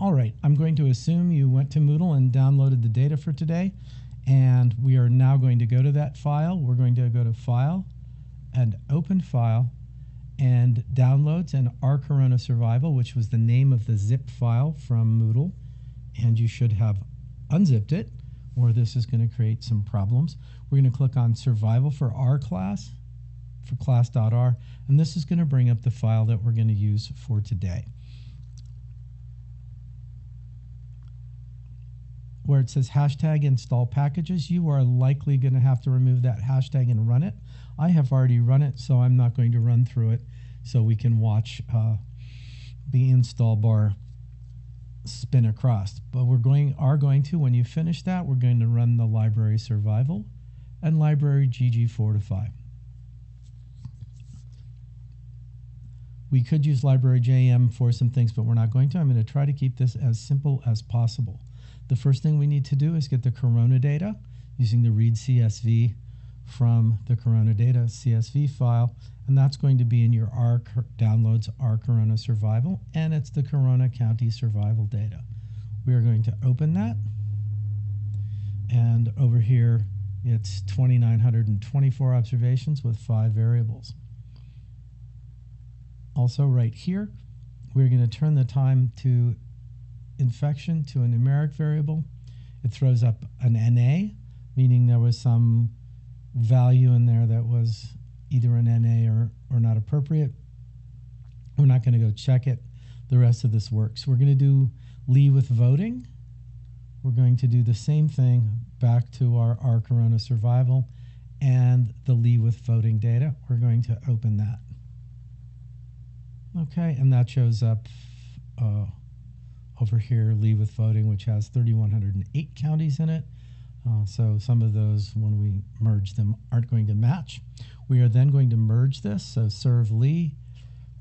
All right, I'm going to assume you went to Moodle and downloaded the data for today, and we are now going to go to that file. We're going to go to File and Open File and Downloads and R/Corona/Survival, which was the name of the zip file from Moodle, and you should have unzipped it, or this is going to create some problems. We're going to click on Survival for R class, for class.r, and this is going to bring up the file that we're going to use for today. Where it says hashtag install packages, you are likely going to have to remove that hashtag and run it. I have already run it, so I'm not going to run through it, so we can watch the install bar spin across. But we're going to, when you finish that, we're going to run the library survival and library GG4 to 5. We could use library JM for some things, but we're not going to. I'm going to try to keep this as simple as possible. The first thing we need to do is get the Corona data using the read CSV from the Corona data CSV file, and that's going to be in your R downloads R/Corona survival, and it's the Corona County survival data. We are going to open that, and over here it's 2,924 observations with 5 variables. Also right here, we're going to turn the time to infection to a numeric variable. It throws up an NA, meaning there was some value in there that was either an NA or not appropriate. We're not going to go check it. The rest of this works. We're going to do Lee with voting. We're going to do the same thing back to our R/Corona survival and the Lee with voting data. We're going to open that. Okay, and that shows up over here, Lee with voting, which has 3,108 counties in it. So some of those, when we merge them, aren't going to match. We are then going to merge this. So serve Lee,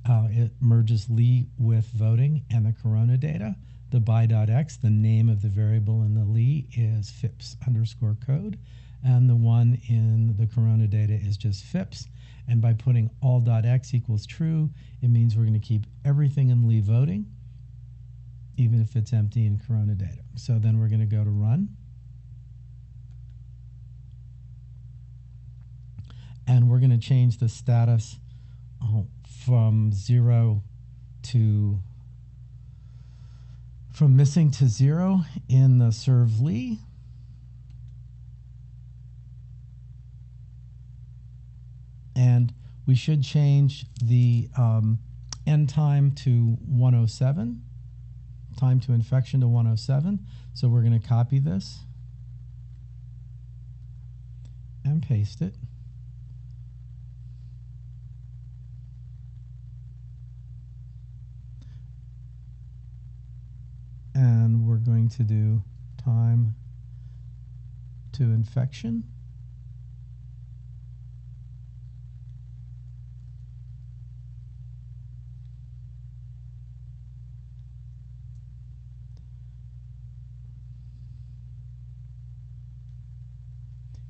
it merges Lee with voting and the Corona data. The by.x, the name of the variable in the Lee, is FIPS_code. And the one in the Corona data is just FIPS. And by putting all.x equals true, it means we're going to keep everything in Lee voting, even if it's empty in Corona data. So then we're going to go to run. And we're going to change the status from missing to 0 in the serve Lee. And we should change the end time to 107, time to infection to 107. So we're going to copy this and paste it. And we're going to do time to infection.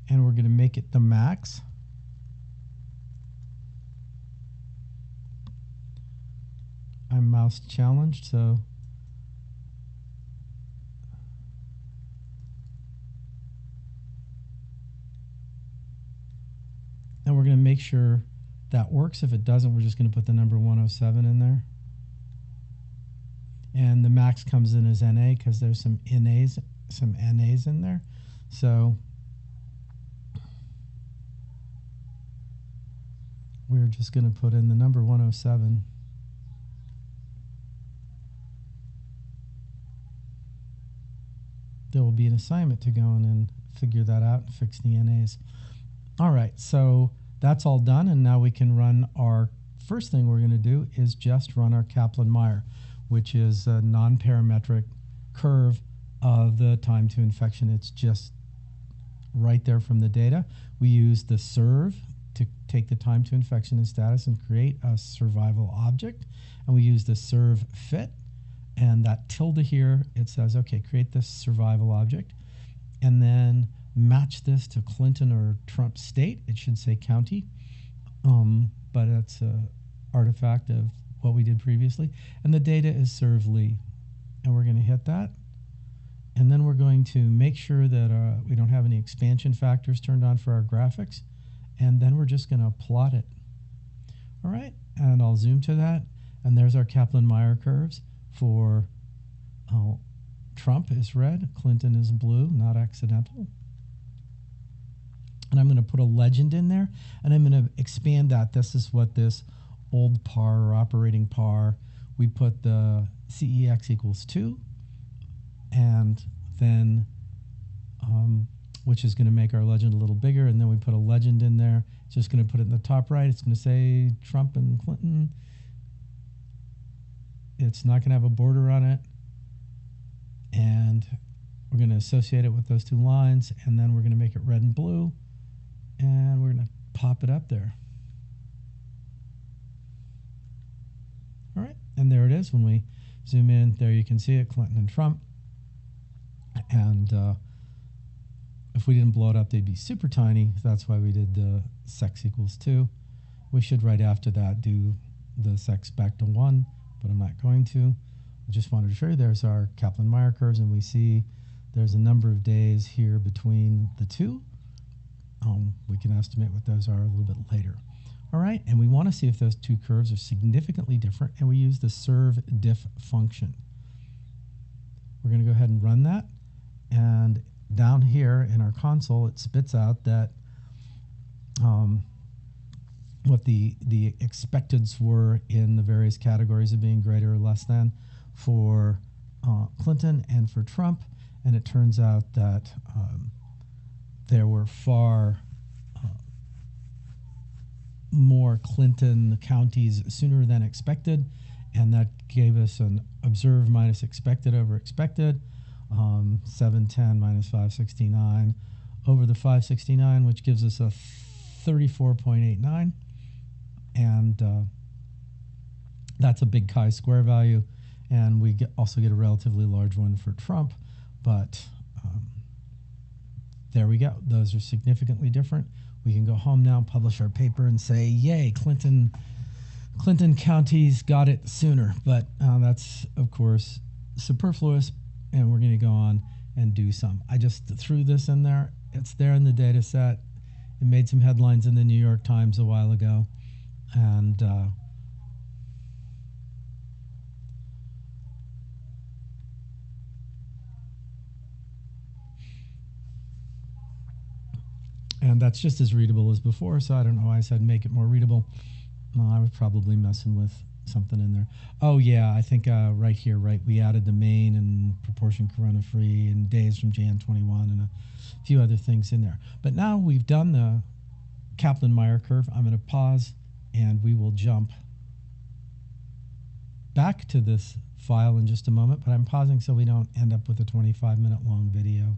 And we're going to make it the max. I'm mouse challenged, so and we're going to make sure that works. If it doesn't, we're just going to put the number 107 in there. And the max comes in as NA because there's some NAs in there. So we're just going to put in the number 107. There will be an assignment to go in and figure that out and fix the NAs. All right, so that's all done, and now we can run our first thing we're going to do is just run our Kaplan-Meier, which is a non-parametric curve of the time to infection. It's just right there from the data. We use the serve to take the time to infection and status and create a survival object, and we use the serve fit, and that tilde here, it says, okay, create this survival object, and then match this to Clinton or Trump state. It should say county, but it's an artifact of what we did previously. And the data is serve Lee. and we're going to hit that. And then we're going to make sure that we don't have any expansion factors turned on for our graphics. And then we're just going to plot it. All right, and I'll zoom to that. And there's our Kaplan-Meier curves for Trump is red, Clinton is blue, not accidental. And I'm going to put a legend in there, and I'm going to expand that. This is what this old par or operating par, we put the CEX equals 2, and then, which is going to make our legend a little bigger, and then we put a legend in there. It's just going to put it in the top right. It's going to say Trump and Clinton. It's not going to have a border on it, and we're going to associate it with those two lines, and then we're going to make it red and blue, and we're going to pop it up there. All right, and there it is. When we zoom in, there you can see it, Clinton and Trump. And if we didn't blow it up, they'd be super tiny. That's why we did the sex equals 2. We should right after that do the sex back to 1, but I'm not going to. I just wanted to show you there's our Kaplan-Meier curves, and we see there's a number of days here between the two. We can estimate what those are a little bit later. All right, and we want to see if those two curves are significantly different, and we use the surv_diff function. We're going to go ahead and run that, and down here in our console, it spits out that what the expecteds were in the various categories of being greater or less than for Clinton and for Trump, and it turns out that there were far more Clinton counties sooner than expected, and that gave us an observed minus expected over expected, 710 minus 569 over the 569, which gives us a 34.89, and that's a big chi-square value, and we also get a relatively large one for Trump, but there we go. Those are significantly different. We can go home now, publish our paper, and say, yay, Clinton counties got it sooner. But that's, of course, superfluous, and we're going to go on and do some. I just threw this in there. It's there in the data set. It made some headlines in the New York Times a while ago. And that's just as readable as before, so I don't know why I said make it more readable. I was probably messing with something in there. Oh yeah, I think right here, we added the main and proportion corona-free and days from Jan 21 and a few other things in there. But now we've done the Kaplan-Meier curve. I'm going to pause, and we will jump back to this file in just a moment, but I'm pausing so we don't end up with a 25-minute long video.